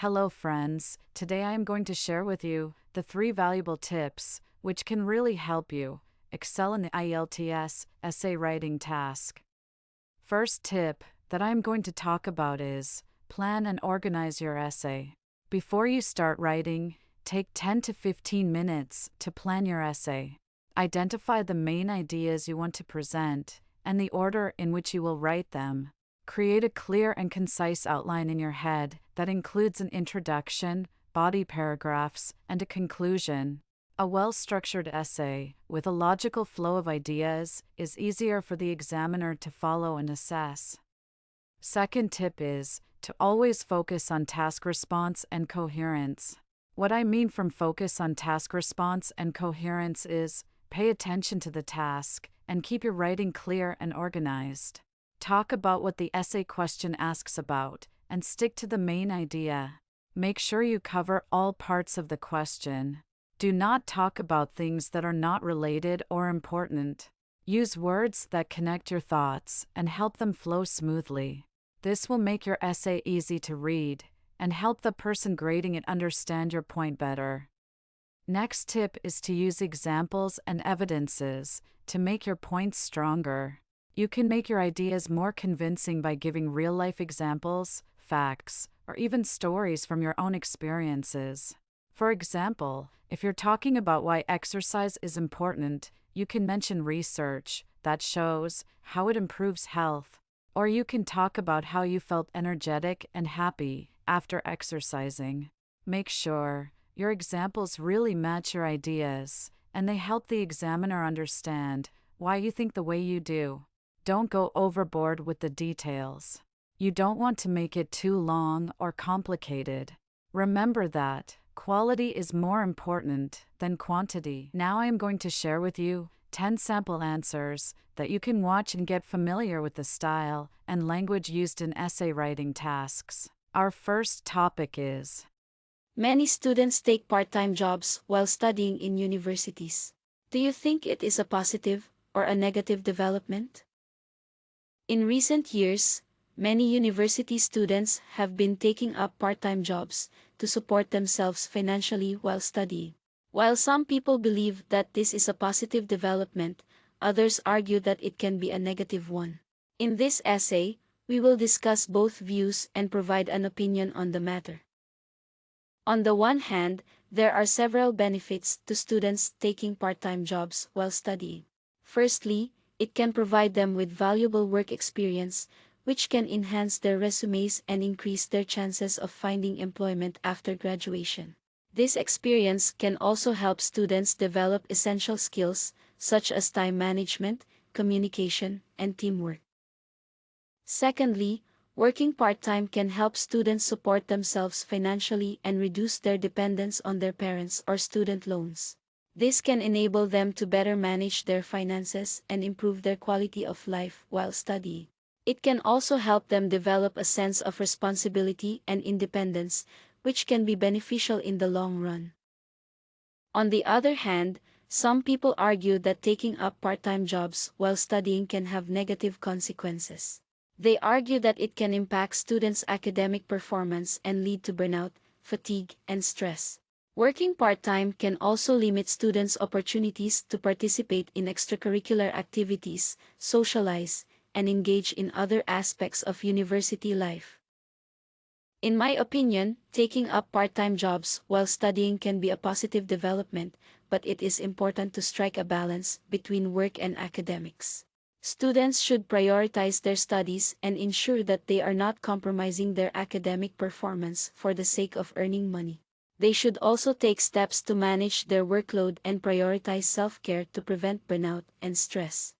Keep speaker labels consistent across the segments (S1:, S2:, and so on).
S1: Hello friends, today I am going to share with you the 3 valuable tips which can really help you excel in the IELTS essay writing task. First tip that I am going to talk about is plan and organize your essay. Before you start writing, take 10 to 15 minutes to plan your essay. Identify the main ideas you want to present and the order in which you will write them. Create a clear and concise outline in your head that includes an introduction, body paragraphs, and a conclusion. A well-structured essay, with a logical flow of ideas, is easier for the examiner to follow and assess. Second tip is to always focus on task response and coherence. What I mean from focus on task response and coherence is pay attention to the task and keep your writing clear and organized. Talk about what the essay question asks about, and stick to the main idea. Make sure you cover all parts of the question. Do not talk about things that are not related or important. Use words that connect your thoughts and help them flow smoothly. This will make your essay easy to read and help the person grading it understand your point better. Next tip is to use examples and evidences to make your points stronger. You can make your ideas more convincing by giving real-life examples, facts, or even stories from your own experiences. For example, if you're talking about why exercise is important, you can mention research that shows how it improves health. Or you can talk about how you felt energetic and happy after exercising. Make sure your examples really match your ideas, and they help the examiner understand why you think the way you do. Don't go overboard with the details. You don't want to make it too long or complicated. Remember that quality is more important than quantity. Now I am going to share with you 10 sample answers that you can watch and get familiar with the style and language used in essay writing tasks. Our first topic is:
S2: Many students take part-time jobs while studying in universities. Do you think it is a positive or a negative development? In recent years, many university students have been taking up part-time jobs to support themselves financially while studying. While some people believe that this is a positive development, others argue that it can be a negative one. In this essay, we will discuss both views and provide an opinion on the matter. On the one hand, there are several benefits to students taking part-time jobs while studying. Firstly, it can provide them with valuable work experience, which can enhance their resumes and increase their chances of finding employment after graduation. This experience can also help students develop essential skills, such as time management, communication, and teamwork. Secondly, working part-time can help students support themselves financially and reduce their dependence on their parents or student loans. This can enable them to better manage their finances and improve their quality of life while studying. It can also help them develop a sense of responsibility and independence, which can be beneficial in the long run. On the other hand, some people argue that taking up part-time jobs while studying can have negative consequences. They argue that it can impact students' academic performance and lead to burnout, fatigue, and stress. Working part-time can also limit students' opportunities to participate in extracurricular activities, socialize, and engage in other aspects of university life. In my opinion, taking up part-time jobs while studying can be a positive development, but it is important to strike a balance between work and academics. Students should prioritize their studies and ensure that they are not compromising their academic performance for the sake of earning money. They should also take steps to manage their workload and prioritize self-care to prevent burnout and stress.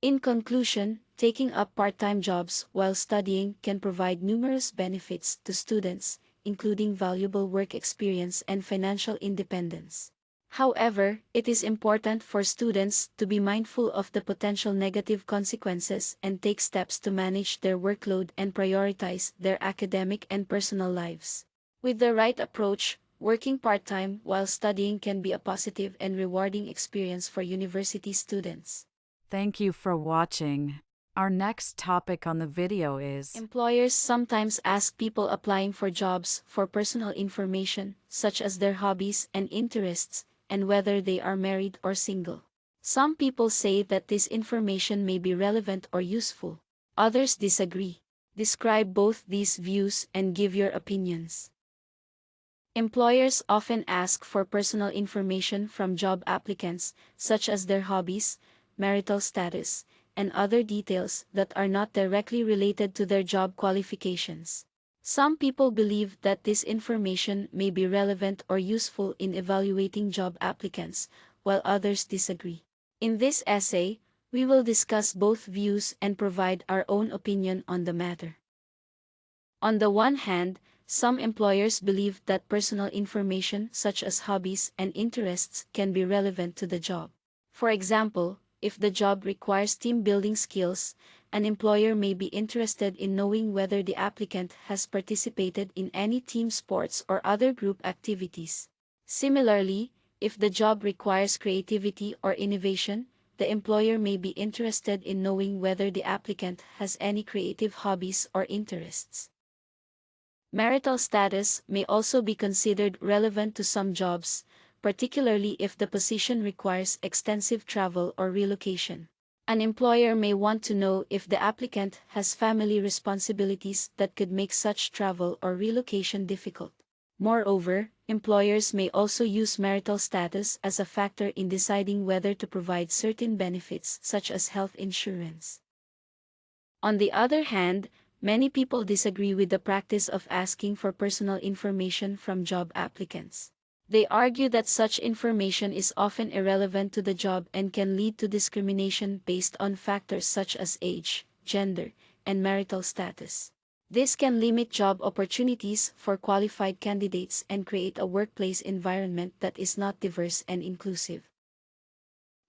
S2: In conclusion, taking up part-time jobs while studying can provide numerous benefits to students, including valuable work experience and financial independence. However, it is important for students to be mindful of the potential negative consequences and take steps to manage their workload and prioritize their academic and personal lives. With the right approach, working part-time while studying can be a positive and rewarding experience for university students.
S1: Thank you for watching. Our next topic on the video is
S2: Employers sometimes ask people applying for jobs for personal information, such as their hobbies and interests, and whether they are married or single. Some people say that this information may be relevant or useful. Others disagree. Describe both these views and give your opinions. Employers often ask for personal information from job applicants, such as their hobbies, marital status, and other details that are not directly related to their job qualifications. Some people believe that this information may be relevant or useful in evaluating job applicants, while others disagree. In this essay, we will discuss both views and provide our own opinion on the matter. On the one hand, some employers believe that personal information such as hobbies and interests can be relevant to the job. For example, if the job requires team building skills, an employer may be interested in knowing whether the applicant has participated in any team sports or other group activities. Similarly, if the job requires creativity or innovation, the employer may be interested in knowing whether the applicant has any creative hobbies or interests. Marital status may also be considered relevant to some jobs, particularly if the position requires extensive travel or relocation. An employer may want to know if the applicant has family responsibilities that could make such travel or relocation difficult. Moreover, employers may also use marital status as a factor in deciding whether to provide certain benefits such as health insurance. On the other hand, many people disagree with the practice of asking for personal information from job applicants. They argue that such information is often irrelevant to the job and can lead to discrimination based on factors such as age, gender, and marital status. This can limit job opportunities for qualified candidates and create a workplace environment that is not diverse and inclusive.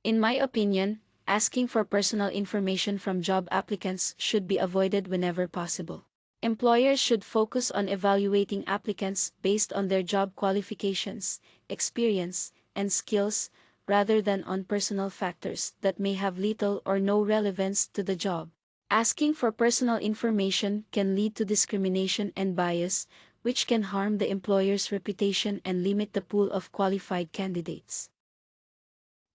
S2: In my opinion, asking for personal information from job applicants should be avoided whenever possible. Employers should focus on evaluating applicants based on their job qualifications, experience, and skills, rather than on personal factors that may have little or no relevance to the job. Asking for personal information can lead to discrimination and bias, which can harm the employer's reputation and limit the pool of qualified candidates.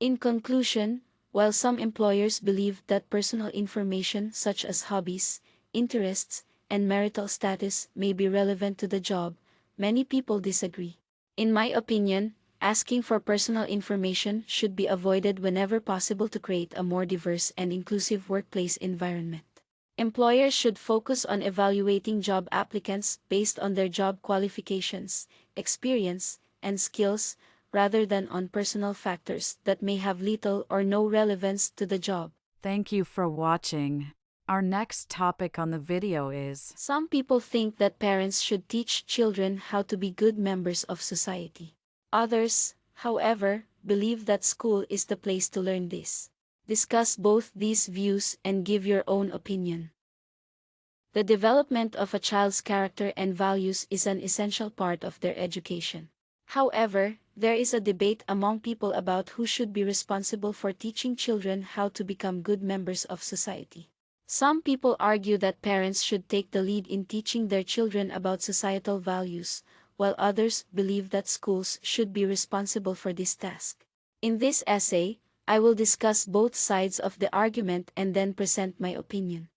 S2: In conclusion, while some employers believe that personal information such as hobbies, interests, and marital status may be relevant to the job, many people disagree. In my opinion, asking for personal information should be avoided whenever possible to create a more diverse and inclusive workplace environment. Employers should focus on evaluating job applicants based on their job qualifications, experience, and skills, rather than on personal factors that may have little or no relevance to the job.
S1: Thank you for watching. Our next topic on the video is
S2: Some people think that parents should teach children how to be good members of society. Others, however, believe that school is the place to learn this. Discuss both these views and give your own opinion. The development of a child's character and values is an essential part of their education. However, there is a debate among people about who should be responsible for teaching children how to become good members of society. Some people argue that parents should take the lead in teaching their children about societal values, while others believe that schools should be responsible for this task. In this essay, I will discuss both sides of the argument and then present my opinion.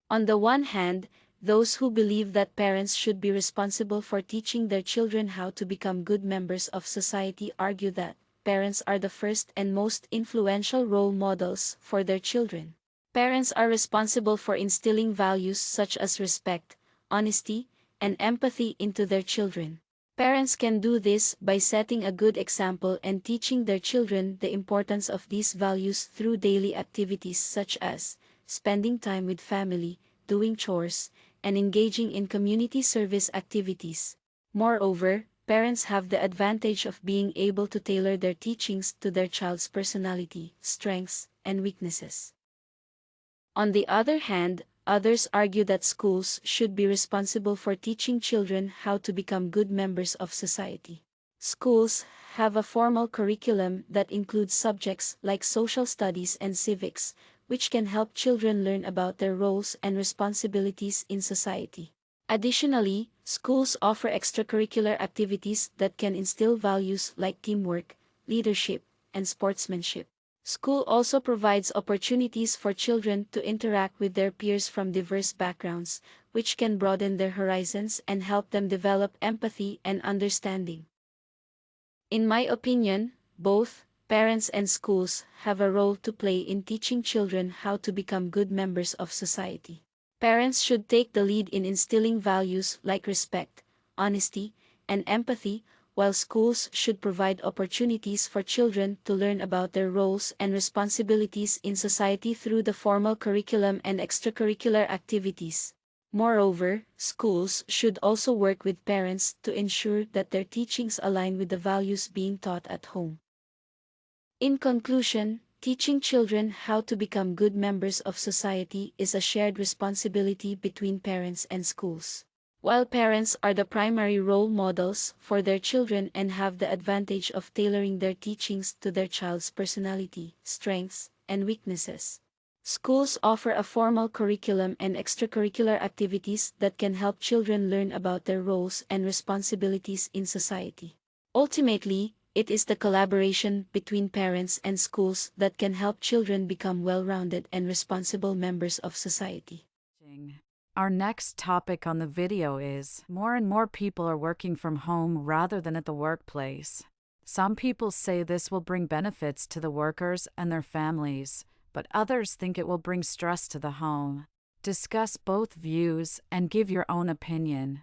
S2: On the one hand, those who believe that parents should be responsible for teaching their children how to become good members of society argue that parents are the first and most influential role models for their children. Parents are responsible for instilling values such as respect, honesty, and empathy into their children. Parents can do this by setting a good example and teaching their children the importance of these values through daily activities such as spending time with family, doing chores, and engaging in community service activities. Moreover, parents have the advantage of being able to tailor their teachings to their child's personality, strengths, and weaknesses. On the other hand, others argue that schools should be responsible for teaching children how to become good members of society. Schools have a formal curriculum that includes subjects like social studies and civics, which can help children learn about their roles and responsibilities in society. Additionally, schools offer extracurricular activities that can instill values like teamwork, leadership, and sportsmanship. School also provides opportunities for children to interact with their peers from diverse backgrounds, which can broaden their horizons and help them develop empathy and understanding. In my opinion, both parents and schools have a role to play in teaching children how to become good members of society. Parents should take the lead in instilling values like respect, honesty, and empathy, while schools should provide opportunities for children to learn about their roles and responsibilities in society through the formal curriculum and extracurricular activities. Moreover, schools should also work with parents to ensure that their teachings align with the values being taught at home. In conclusion, teaching children how to become good members of society is a shared responsibility between parents and schools. While parents are the primary role models for their children and have the advantage of tailoring their teachings to their child's personality, strengths, and weaknesses, schools offer a formal curriculum and extracurricular activities that can help children learn about their roles and responsibilities in society. Ultimately, it is the collaboration between parents and schools that can help children become well-rounded and responsible members of society.
S1: Our next topic on the video is more and more people are working from home rather than at the workplace. Some people say this will bring benefits to the workers and their families, but others think it will bring stress to the home. Discuss both views and give your own opinion.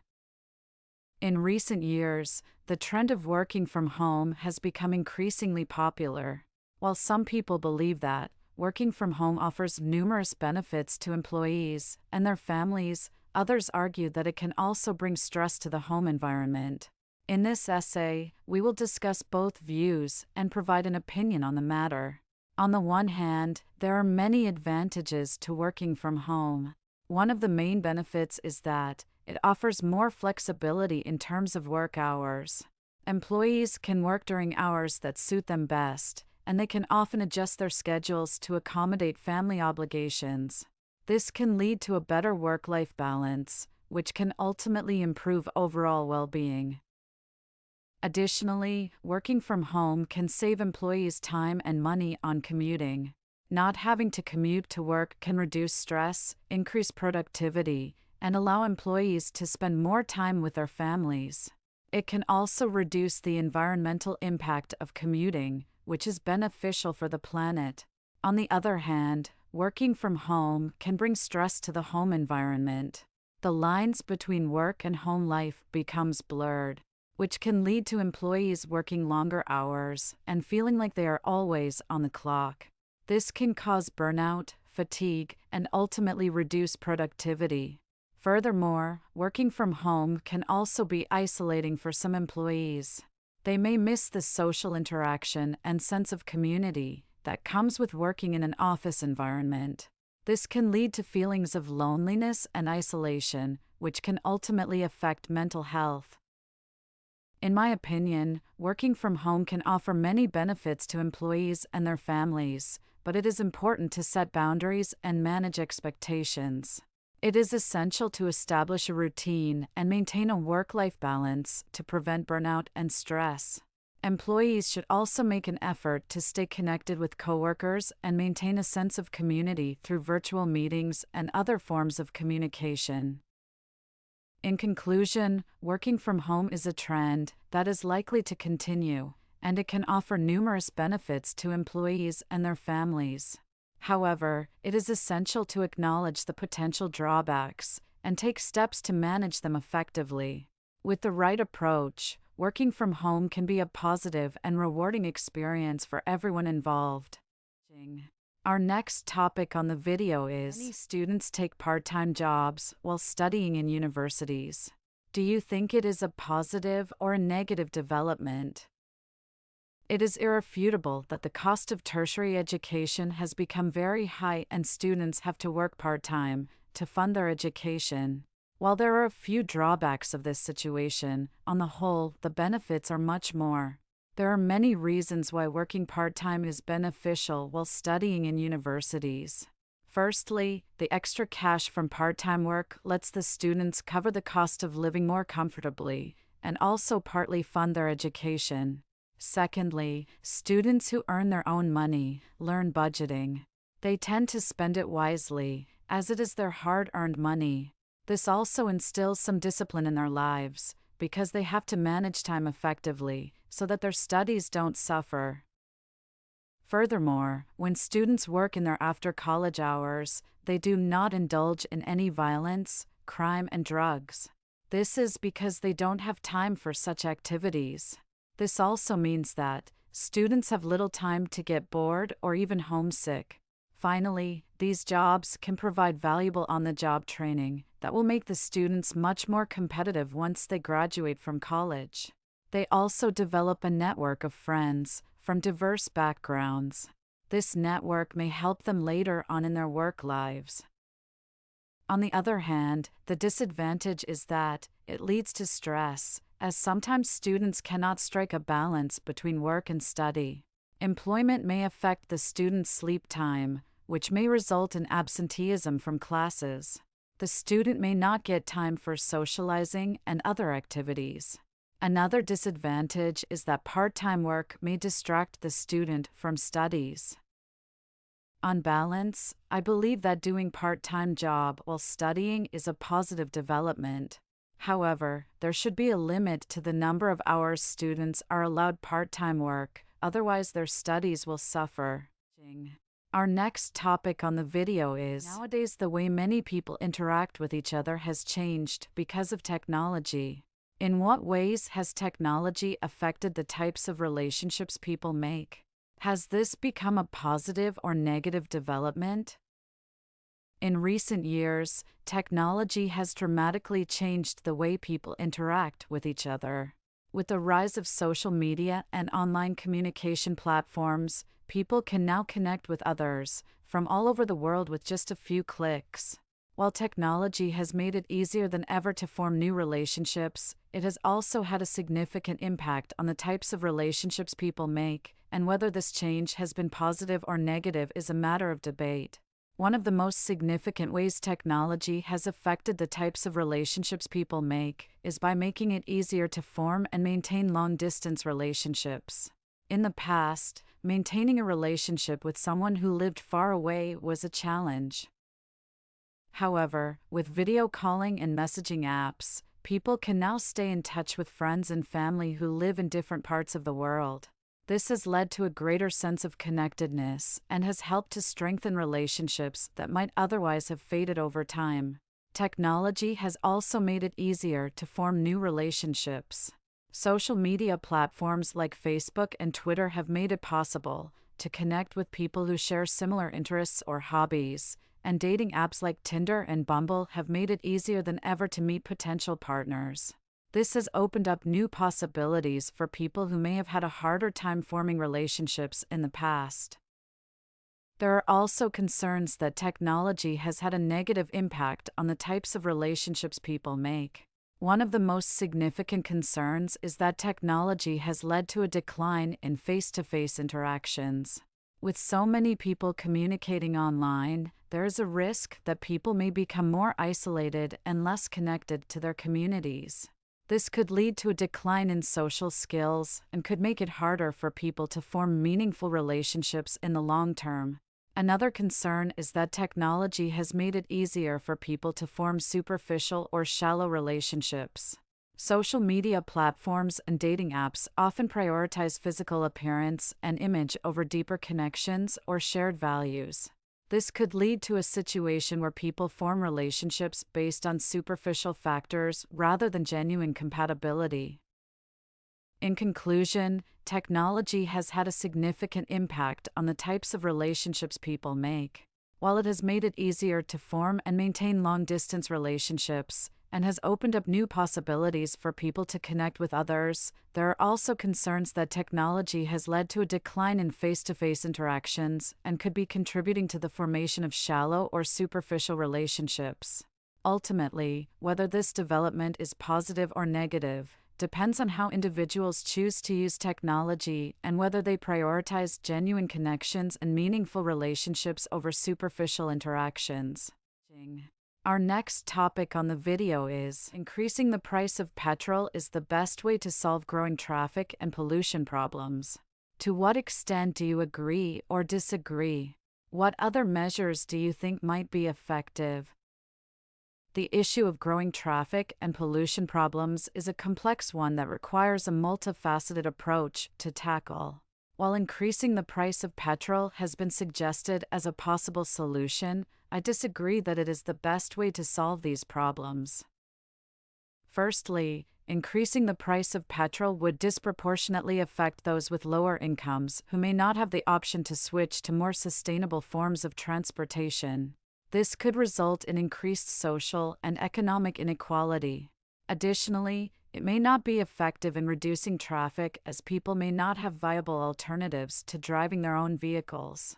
S1: In recent years, the trend of working from home has become increasingly popular. While some people believe that working from home offers numerous benefits to employees and their families, others argue that it can also bring stress to the home environment. In this essay, we will discuss both views and provide an opinion on the matter. On the one hand, there are many advantages to working from home. One of the main benefits is that it offers more flexibility in terms of work hours. Employees can work during hours that suit them best, and they can often adjust their schedules to accommodate family obligations. This can lead to a better work-life balance, which can ultimately improve overall well-being. Additionally, working from home can save employees time and money on commuting. Not having to commute to work can reduce stress, increase productivity, and allow employees to spend more time with their families. It can also reduce the environmental impact of commuting, which is beneficial for the planet. On the other hand, working from home can bring stress to the home environment. The lines between work and home life becomes blurred, which can lead to employees working longer hours and feeling like they are always on the clock. This can cause burnout, fatigue, and ultimately reduce productivity. Furthermore, working from home can also be isolating for some employees. They may miss the social interaction and sense of community that comes with working in an office environment. This can lead to feelings of loneliness and isolation, which can ultimately affect mental health. In my opinion, working from home can offer many benefits to employees and their families, but it is important to set boundaries and manage expectations. It is essential to establish a routine and maintain a work-life balance to prevent burnout and stress. Employees should also make an effort to stay connected with coworkers and maintain a sense of community through virtual meetings and other forms of communication. In conclusion, working from home is a trend that is likely to continue, and it can offer numerous benefits to employees and their families. However, it is essential to acknowledge the potential drawbacks and take steps to manage them effectively. With the right approach, working from home can be a positive and rewarding experience for everyone involved. Our next topic on the video is: many students take part-time jobs while studying in universities. Do you think it is a positive or a negative development? It is irrefutable that the cost of tertiary education has become very high and students have to work part-time to fund their education. While there are a few drawbacks of this situation, on the whole, the benefits are much more. There are many reasons why working part-time is beneficial while studying in universities. Firstly, the extra cash from part-time work lets the students cover the cost of living more comfortably and also partly fund their education. Secondly, students who earn their own money learn budgeting. They tend to spend it wisely, as it is their hard-earned money. This also instills some discipline in their lives, because they have to manage time effectively so that their studies don't suffer. Furthermore, when students work in their after-college hours, they do not indulge in any violence, crime, and drugs. This is because they don't have time for such activities. This also means that students have little time to get bored or even homesick. Finally, these jobs can provide valuable on-the-job training that will make the students much more competitive once they graduate from college. They also develop a network of friends from diverse backgrounds. This network may help them later on in their work lives. On the other hand, the disadvantage is that it leads to stress, as sometimes students cannot strike a balance between work and study. Employment may affect the student's sleep time, which may result in absenteeism from classes. The student may not get time for socializing and other activities. Another disadvantage is that part-time work may distract the student from studies. On balance, I believe that doing part-time job while studying is a positive development. However, there should be a limit to the number of hours students are allowed part-time work, otherwise their studies will suffer. Our next topic on the video is, nowadays the way many people interact with each other has changed because of technology. In what ways has technology affected the types of relationships people make? Has this become a positive or negative development? In recent years, technology has dramatically changed the way people interact with each other. With the rise of social media and online communication platforms, people can now connect with others from all over the world with just a few clicks. While technology has made it easier than ever to form new relationships, it has also had a significant impact on the types of relationships people make, and whether this change has been positive or negative is a matter of debate. One of the most significant ways technology has affected the types of relationships people make is by making it easier to form and maintain long-distance relationships. In the past, maintaining a relationship with someone who lived far away was a challenge. However, with video calling and messaging apps, people can now stay in touch with friends and family who live in different parts of the world. This has led to a greater sense of connectedness and has helped to strengthen relationships that might otherwise have faded over time. Technology has also made it easier to form new relationships. Social media platforms like Facebook and Twitter have made it possible to connect with people who share similar interests or hobbies, and dating apps like Tinder and Bumble have made it easier than ever to meet potential partners. This has opened up new possibilities for people who may have had a harder time forming relationships in the past. There are also concerns that technology has had a negative impact on the types of relationships people make. One of the most significant concerns is that technology has led to a decline in face-to-face interactions. With so many people communicating online, there is a risk that people may become more isolated and less connected to their communities. This could lead to a decline in social skills and could make it harder for people to form meaningful relationships in the long term. Another concern is that technology has made it easier for people to form superficial or shallow relationships. Social media platforms and dating apps often prioritize physical appearance and image over deeper connections or shared values. This could lead to a situation where people form relationships based on superficial factors rather than genuine compatibility. In conclusion, technology has had a significant impact on the types of relationships people make. While it has made it easier to form and maintain long-distance relationships, and has opened up new possibilities for people to connect with others, there are also concerns that technology has led to a decline in face-to-face interactions and could be contributing to the formation of shallow or superficial relationships. Ultimately, whether this development is positive or negative, depends on how individuals choose to use technology and whether they prioritize genuine connections and meaningful relationships over superficial interactions. Our next topic on the video is increasing the price of petrol is the best way to solve growing traffic and pollution problems. To what extent do you agree or disagree? What other measures do you think might be effective? The issue of growing traffic and pollution problems is a complex one that requires a multifaceted approach to tackle. While increasing the price of petrol has been suggested as a possible solution, I disagree that it is the best way to solve these problems. Firstly, increasing the price of petrol would disproportionately affect those with lower incomes who may not have the option to switch to more sustainable forms of transportation. This could result in increased social and economic inequality. Additionally, it may not be effective in reducing traffic as people may not have viable alternatives to driving their own vehicles.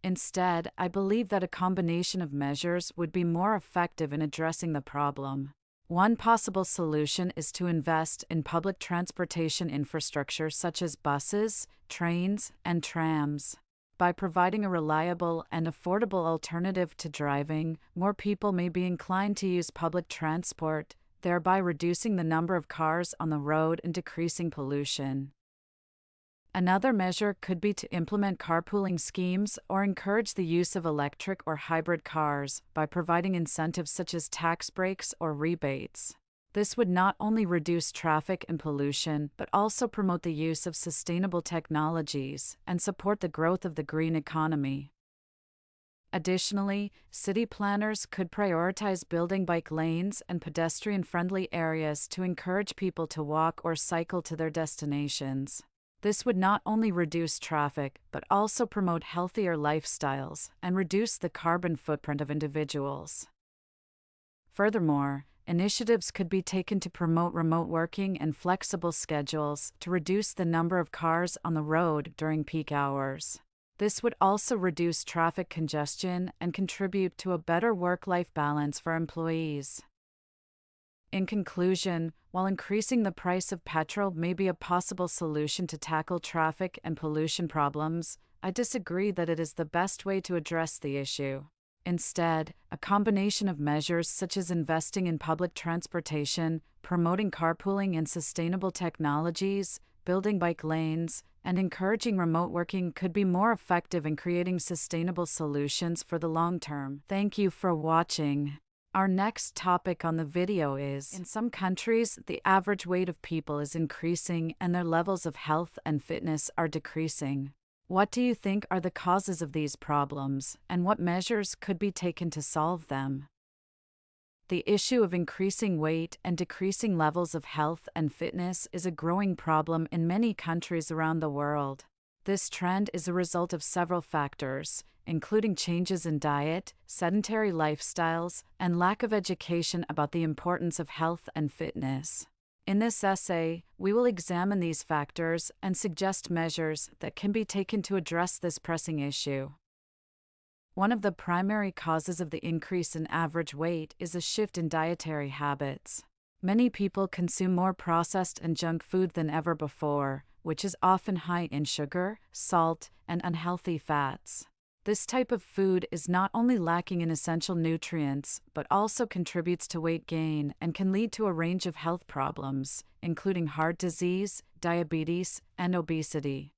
S1: Instead, I believe that a combination of measures would be more effective in addressing the problem. One possible solution is to invest in public transportation infrastructure such as buses, trains, and trams. By providing a reliable and affordable alternative to driving, more people may be inclined to use public transport, thereby reducing the number of cars on the road and decreasing pollution. Another measure could be to implement carpooling schemes or encourage the use of electric or hybrid cars by providing incentives such as tax breaks or rebates. This would not only reduce traffic and pollution, but also promote the use of sustainable technologies and support the growth of the green economy. Additionally, city planners could prioritize building bike lanes and pedestrian-friendly areas to encourage people to walk or cycle to their destinations. This would not only reduce traffic, but also promote healthier lifestyles and reduce the carbon footprint of individuals. Furthermore, initiatives could be taken to promote remote working and flexible schedules to reduce the number of cars on the road during peak hours. This would also reduce traffic congestion and contribute to a better work-life balance for employees. In conclusion, while increasing the price of petrol may be a possible solution to tackle traffic and pollution problems, I disagree that it is the best way to address the issue. Instead, a combination of measures such as investing in public transportation, promoting carpooling and sustainable technologies, building bike lanes, and encouraging remote working could be more effective in creating sustainable solutions for the long term. Thank you for watching. Our next topic on the video is, in some countries, the average weight of people is increasing and their levels of health and fitness are decreasing. What do you think are the causes of these problems, and what measures could be taken to solve them? The issue of increasing weight and decreasing levels of health and fitness is a growing problem in many countries around the world. This trend is a result of several factors, including changes in diet, sedentary lifestyles, and lack of education about the importance of health and fitness. In this essay, we will examine these factors and suggest measures that can be taken to address this pressing issue. One of the primary causes of the increase in average weight is a shift in dietary habits. Many people consume more processed and junk food than ever before, which is often high in sugar, salt, and unhealthy fats. This type of food is not only lacking in essential nutrients, but also contributes to weight gain and can lead to a range of health problems, including heart disease, diabetes, and obesity.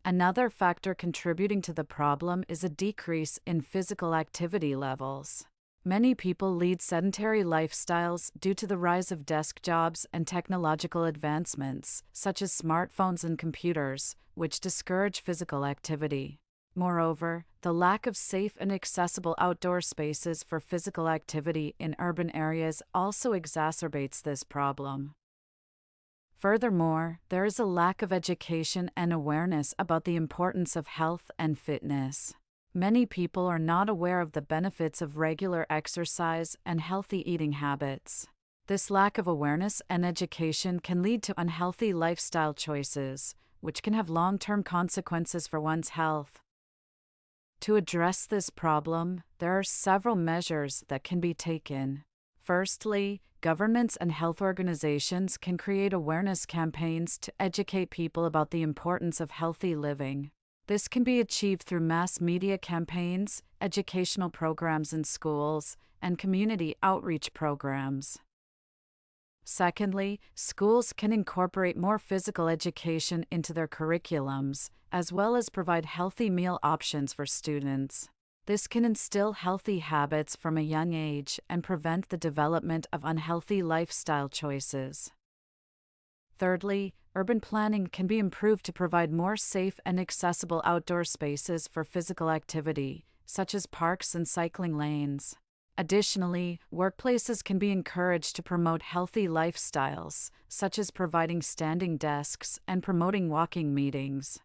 S1: Another factor contributing to the problem is a decrease in physical activity levels. Many people lead sedentary lifestyles due to the rise of desk jobs and technological advancements, such as smartphones and computers, which discourage physical activity. Moreover, the lack of safe and accessible outdoor spaces for physical activity in urban areas also exacerbates this problem. Furthermore, there is a lack of education and awareness about the importance of health and fitness. Many people are not aware of the benefits of regular exercise and healthy eating habits. This lack of awareness and education can lead to unhealthy lifestyle choices, which can have long-term consequences for one's health. To address this problem, there are several measures that can be taken. Firstly, governments and health organizations can create awareness campaigns to educate people about the importance of healthy living. This can be achieved through mass media campaigns, educational programs in schools, and community outreach programs. Secondly, schools can incorporate more physical education into their curriculums, as well as provide healthy meal options for students. This can instill healthy habits from a young age and prevent the development of unhealthy lifestyle choices. Thirdly, urban planning can be improved to provide more safe and accessible outdoor spaces for physical activity, such as parks and cycling lanes. Additionally, workplaces can be encouraged to promote healthy lifestyles, such as providing standing desks and promoting walking meetings.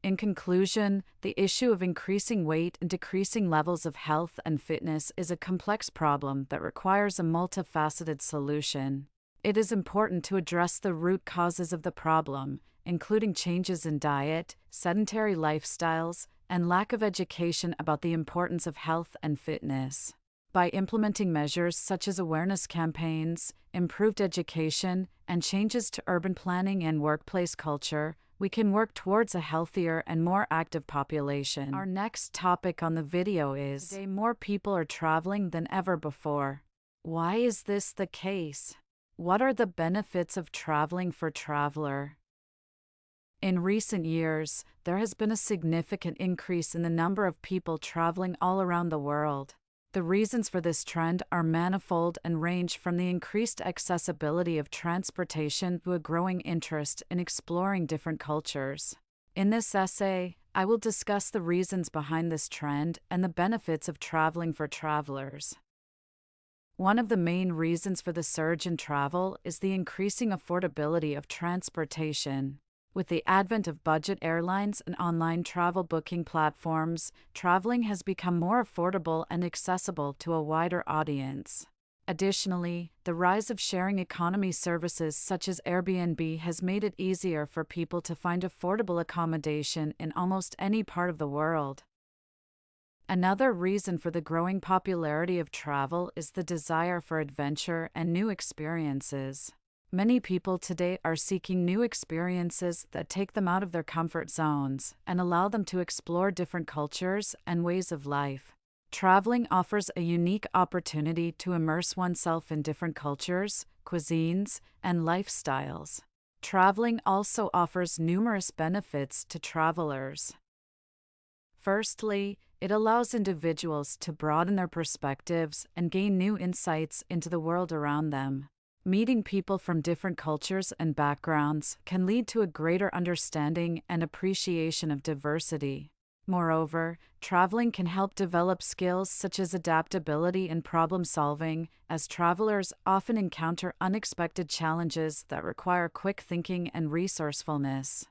S1: In conclusion, the issue of increasing weight and decreasing levels of health and fitness is a complex problem that requires a multifaceted solution. It is important to address the root causes of the problem, including changes in diet, sedentary lifestyles, and lack of education about the importance of health and fitness. By implementing measures such as awareness campaigns, improved education, and changes to urban planning and workplace culture, we can work towards a healthier and more active population. Our next topic on the video is: today more people are traveling than ever before. Why is this the case? What are the benefits of traveling for traveler? In recent years, there has been a significant increase in the number of people traveling all around the world. The reasons for this trend are manifold and range from the increased accessibility of transportation to a growing interest in exploring different cultures. In this essay, I will discuss the reasons behind this trend and the benefits of traveling for travelers. One of the main reasons for the surge in travel is the increasing affordability of transportation. With the advent of budget airlines and online travel booking platforms, traveling has become more affordable and accessible to a wider audience. Additionally, the rise of sharing economy services such as Airbnb has made it easier for people to find affordable accommodation in almost any part of the world. Another reason for the growing popularity of travel is the desire for adventure and new experiences. Many people today are seeking new experiences that take them out of their comfort zones and allow them to explore different cultures and ways of life. Traveling offers a unique opportunity to immerse oneself in different cultures, cuisines, and lifestyles. Traveling also offers numerous benefits to travelers. Firstly, it allows individuals to broaden their perspectives and gain new insights into the world around them. Meeting people from different cultures and backgrounds can lead to a greater understanding and appreciation of diversity. Moreover, traveling can help develop skills such as adaptability and problem-solving, as travelers often encounter unexpected challenges that require quick thinking and resourcefulness.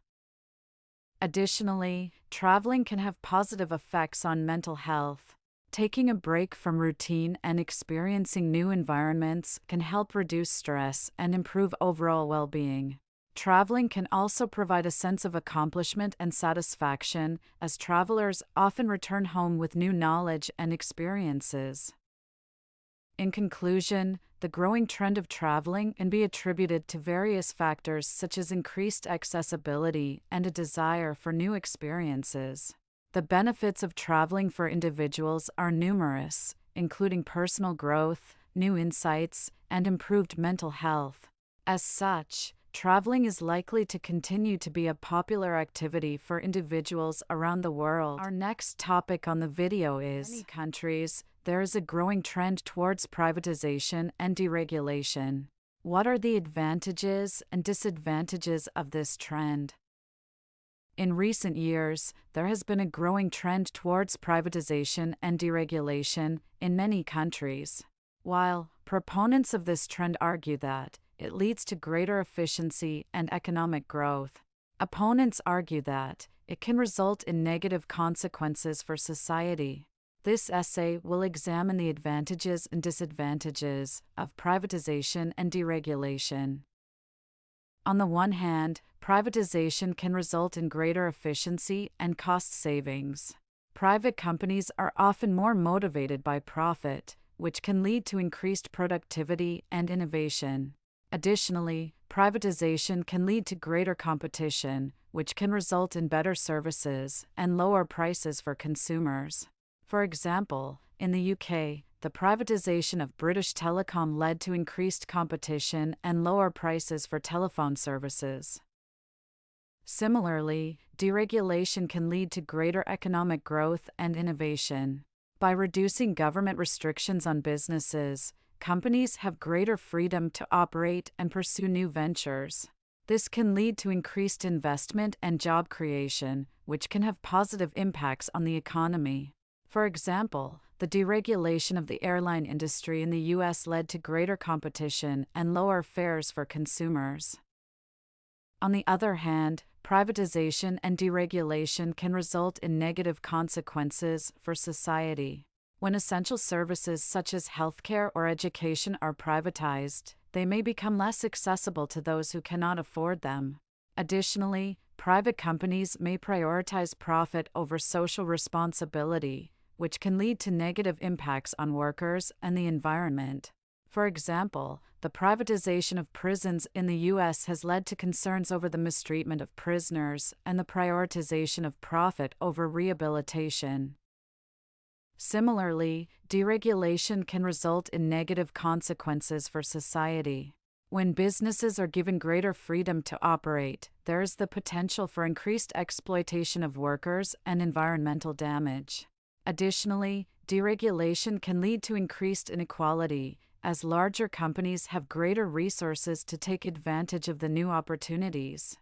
S1: Additionally, traveling can have positive effects on mental health. Taking a break from routine and experiencing new environments can help reduce stress and improve overall well-being. Traveling can also provide a sense of accomplishment and satisfaction, as travelers often return home with new knowledge and experiences. In conclusion, the growing trend of traveling can be attributed to various factors such as increased accessibility and a desire for new experiences. The benefits of traveling for individuals are numerous, including personal growth, new insights, and improved mental health. As such, traveling is likely to continue to be a popular activity for individuals around the world. Our next topic on the video is: in many countries, there is a growing trend towards privatisation and deregulation. What are the advantages and disadvantages of this trend? In recent years, there has been a growing trend towards privatisation and deregulation in many countries. While proponents of this trend argue that it leads to greater efficiency and economic growth, opponents argue that it can result in negative consequences for society. This essay will examine the advantages and disadvantages of privatization and deregulation. On the one hand, privatization can result in greater efficiency and cost savings. Private companies are often more motivated by profit, which can lead to increased productivity and innovation. Additionally, privatization can lead to greater competition, which can result in better services and lower prices for consumers. For example, in the UK, the privatisation of British Telecom led to increased competition and lower prices for telephone services. Similarly, deregulation can lead to greater economic growth and innovation. By reducing government restrictions on businesses, companies have greater freedom to operate and pursue new ventures. This can lead to increased investment and job creation, which can have positive impacts on the economy. For example, the deregulation of the airline industry in the U.S. led to greater competition and lower fares for consumers. On the other hand, privatization and deregulation can result in negative consequences for society. When essential services such as healthcare or education are privatized, they may become less accessible to those who cannot afford them. Additionally, private companies may prioritize profit over social responsibility, which can lead to negative impacts on workers and the environment. For example, the privatization of prisons in the U.S. has led to concerns over the mistreatment of prisoners and the prioritization of profit over rehabilitation. Similarly, deregulation can result in negative consequences for society. When businesses are given greater freedom to operate, there is the potential for increased exploitation of workers and environmental damage. Additionally, deregulation can lead to increased inequality, as larger companies have greater resources to take advantage of the new opportunities.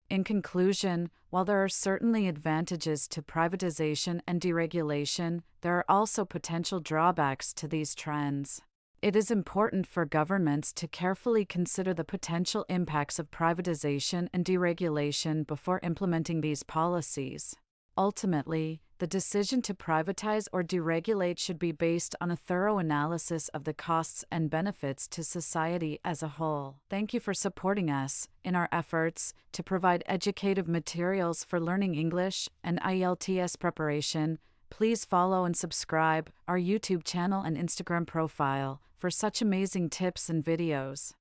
S1: In conclusion, while there are certainly advantages to privatization and deregulation, there are also potential drawbacks to these trends. It is important for governments to carefully consider the potential impacts of privatization and deregulation before implementing these policies. Ultimately, the decision to privatize or deregulate should be based on a thorough analysis of the costs and benefits to society as a whole. Thank you for supporting us in our efforts to provide educative materials for learning English and IELTS preparation. Please follow and subscribe our YouTube channel and Instagram profile for such amazing tips and videos.